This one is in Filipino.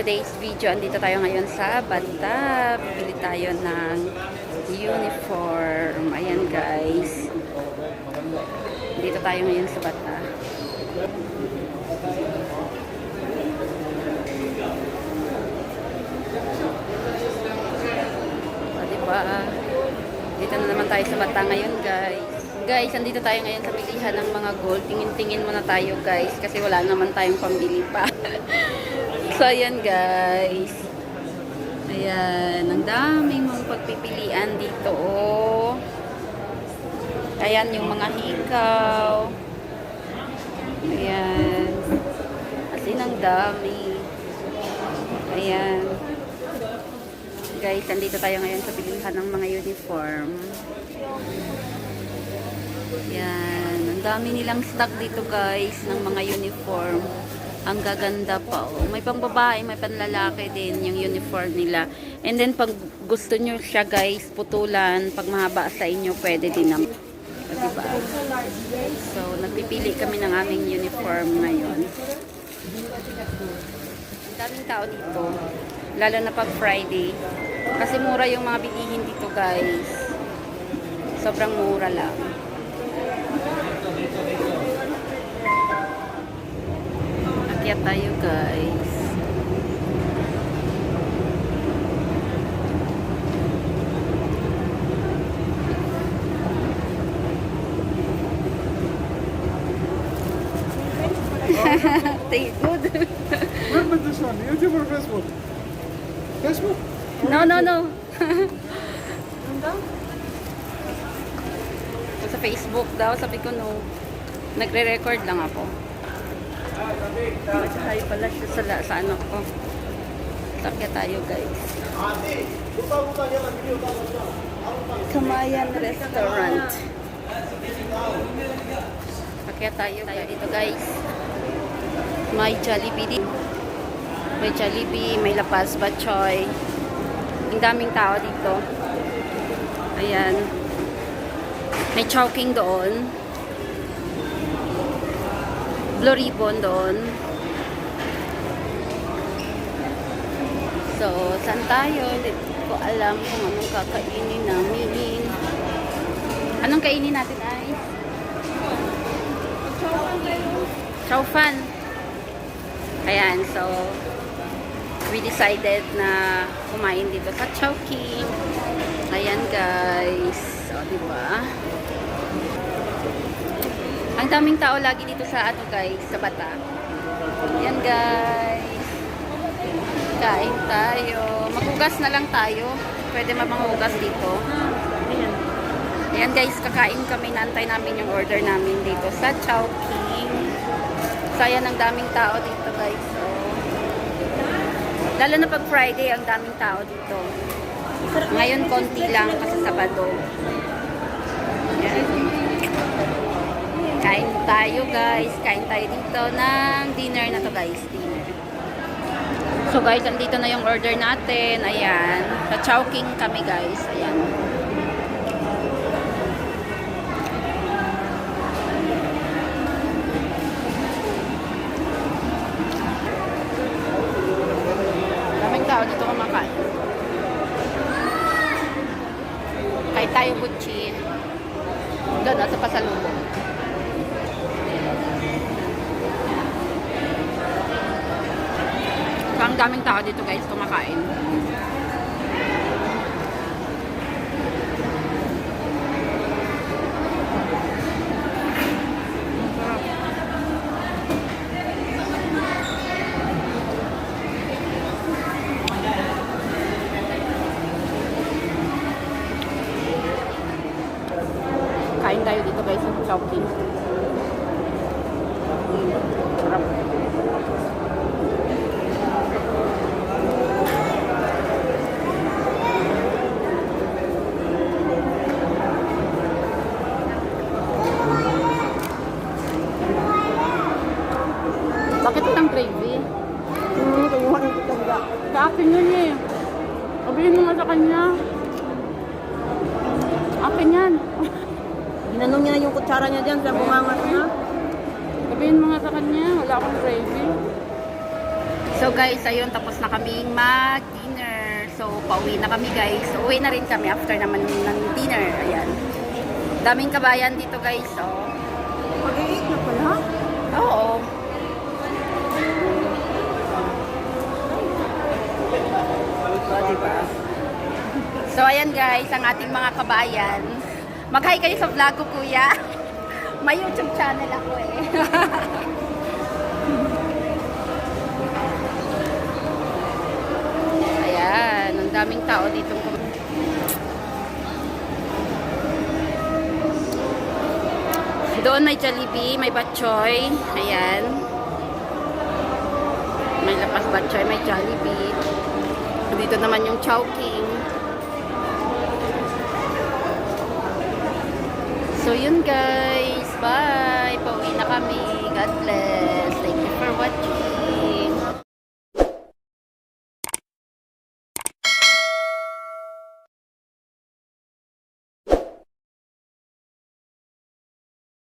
today's video, andito tayo ngayon sa Bata. Bili tayo ng uniform. Ayan guys. Dito tayo ngayon sa Bata. Diba? Dito na naman tayo sa Bata ngayon guys. Guys, andito tayo ngayon sa bilihan ng mga gold. Tingin-tingin muna tayo guys kasi wala naman tayong pambili pa. So, ayan guys. Ayan. Ang daming mga pagpipilian dito. Oh. Ayan yung mga hikaw. Ayan. As in, ang dami. Ayan. Guys, andito tayo ngayon sa bilihan ng mga uniform. Yan. Ang dami nilang stock dito guys ng mga uniform. Ang gaganda pa. Oh. May pang babae, may panlalaki din yung uniform nila. And then pag gusto nyo siya guys, putulan, pag mahaba sa inyo, pwede din naman. Diba? So, nagpipili kami ng aming uniform ngayon. Ang daming tao dito. Lalo na pag Friday. Kasi mura yung mga bilihin dito guys. Sobrang mura lang. Akyat tayo guys. Take good. Where is this one? YouTube or Facebook? Facebook? No. Sa Facebook daw, sabi ko no. Nagre-record lang ako. Masyahay pala siya sa ano ko. Sakya tayo guys. Kamayan Restaurant. Sakya tayo dito guys. May Jollibee din. May Jollibee, may Lapas Bachoy. Ang daming tao dito. Ayan. May Chowking doon. Blue Ribbon doon. So, saan tayo? Hindi ko alam kung anong kakainin namin. Anong kainin natin ay? Chow fan. Ayan, so we decided na kumain dito sa Chowking. Ayan guys. So, diba? Ang daming tao lagi dito sa ano guys, sa Bata. Ayan guys. Kain tayo. Maghugas na lang tayo. Pwede manghugas dito. Ayan. Ayan guys, kakain kami. Naantay namin yung order namin dito sa Chowking. So, ayan ang daming tao dito guys. So, lalo na pag Friday, ang daming tao dito. Ngayon, konti lang kasi Sabado. Ayan. Kain tayo guys. Kain tayo dito ng dinner na to guys. Dinner. So guys, andito na yung order natin. Ayan. Sa Chowking kami guys. Ayan. Daming tao dito kumakain. Kain tayo butchi. Doon sa pasalubong. So, ang daming tao dito guys kumakain. Kain tayo dito guys sa Chowking. Sarap. Bakit itang gravy? Kumuha ng tutanda. Sa akin yun eh. Sabihin mo nga sa kanya. Akin yan. Ginanong niya na yung kutsara niya dyan sa bungangas na. Sabihin mo nga sa kanya, wala akong gravy. So guys, ayun, tapos na kaming mag-dinner. So, pauwi na kami guys. So, uwi na rin kami after naman ng dinner. Ayan. Daming kabayan dito guys. So, Mag-8 na pala? oo. O, diba? So, ayan guys, ang ating mga kabayan. Mag-hi kayo sa vlog ko, kuya. May YouTube channel ako eh. Ayan, ang daming tao dito. Doon may Jollibee, may Batchoy. Ayan. May Lapas Batchoy, may Jollibee. Dito naman yung Chowking. So yun guys, bye! Pauwi na kami. God bless. Thank you for watching.